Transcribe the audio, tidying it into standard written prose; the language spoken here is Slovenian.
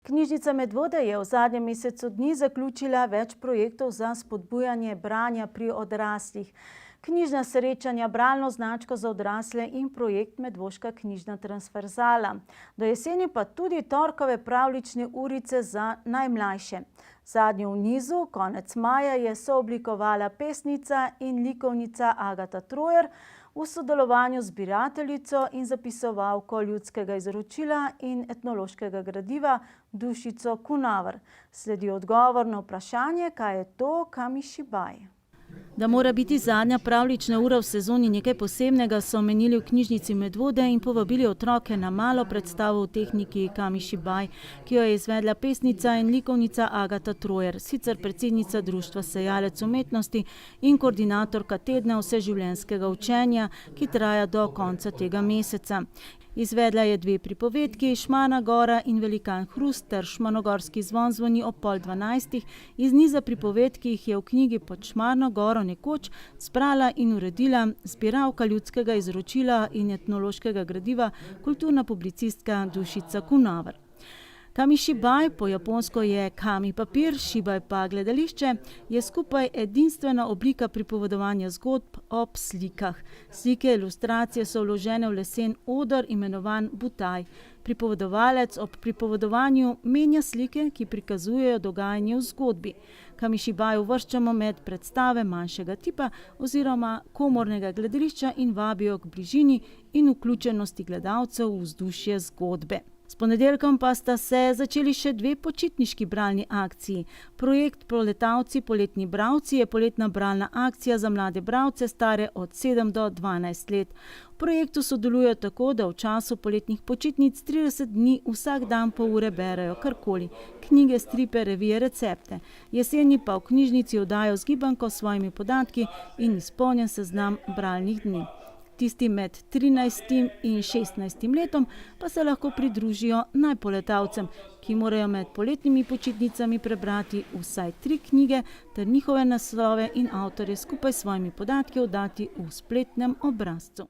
Knjižnica Medvode je v zadnjem mesecu dni zaključila več projektov za spodbujanje branja pri odraslih. Knjižna srečanja, bralno značko za odrasle in projekt Medvoška knjižna transverzala. Do jeseni pa tudi torkove pravljične urice za najmlajše. Zadnjo v nizu, konec maja, je sooblikovala pesnica in likovnica Agata Trojer v sodelovanju z zbirateljico in zapisovalko ljudskega izročila in etnološkega gradiva Dušico Kunaver. Sledi odgovor na vprašanje, kaj je to Kamišibaj. Da mora biti zadnja pravljična ura v sezoni nekaj posebnega, so omenili v knjižnici Medvode in povabili otroke na malo predstavo v tehniki Kamišibaj, ki jo je izvedla pesnica in likovnica Agata Trojer, sicer predsednica Društva Sejalec umetnosti in koordinatorka tedna vseživljenjskega učenja, ki traja do konca tega meseca. Izvedla je 2 pripovedki, Šmarna gora in Velikan Hrust ter Šmarnogorski zvon zvoni ob 11:30. Iz niza pripovedk, ki jih je v knjigi Pod Šmarno goro nekoč zbrala in uredila zbiralka ljudskega izročila in etnološkega gradiva, kulturna publicistka Dušica Kunaver. Kamišibaj, po japonsko je kami papir, šibaj pa gledališče, je skupaj edinstvena oblika pripovedovanja zgodb ob slikah. Slike, ilustracije so vložene v lesen oder, imenovan butaj. Pripovedovalec ob pripovedovanju menja slike, ki prikazujejo dogajanje v zgodbi. Kamišibaj uvrščamo med predstave manjšega tipa oziroma komornega gledališča in vabijo k bližini in vključenosti gledalcev v vzdušje zgodbe. S ponedeljkom pa sta se začeli še 2 počitniški bralni akciji. Projekt Proletavci, poletni bralci je poletna bralna akcija za mlade bralce stare od 7 do 12 let. V projektu sodelujejo tako, da v času poletnih počitnic 30 dni vsak dan pol ure berejo karkoli. Knjige, stripe, revije, recepte. Jeseni pa v knjižnici oddajo zgibanko s svojimi podatki in izpolnjen seznam bralnih dni. Tisti med 13 in 16 letom pa se lahko pridružijo najpoletavcem, ki morajo med poletnimi počitnicami prebrati vsaj 3 knjige ter njihove naslove in avtorje skupaj s svojimi podatki oddati v spletnem obrazcu.